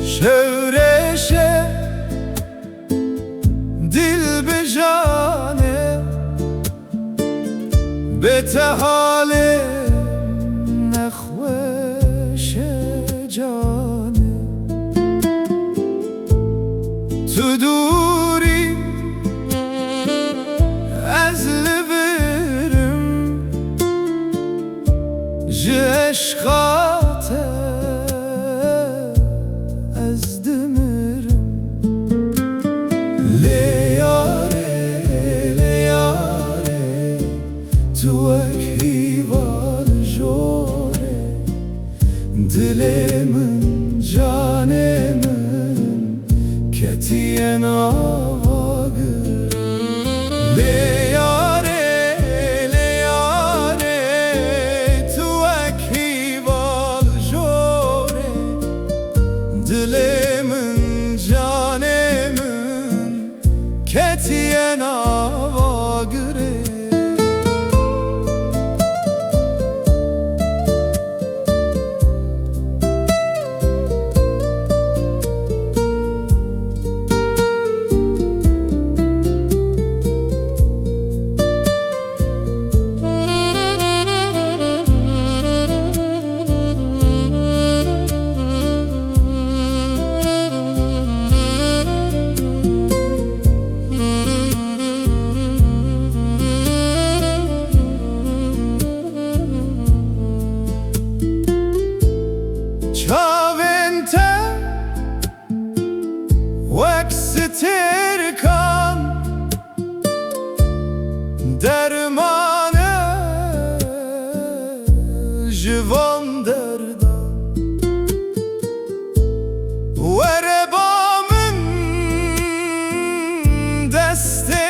شورشه دل به جانه به حال نخوش جانه تو دوری از لبرم عشقات از دمرم لیاره لیاره تو اکیوال جوره دل من جان من کتیه ناواگر لیاره لیاره تو اکیوال جوره دل من جان من کتیه ناواگره چاوینته وکس ترکان درمانه جوان دردان وره با من دست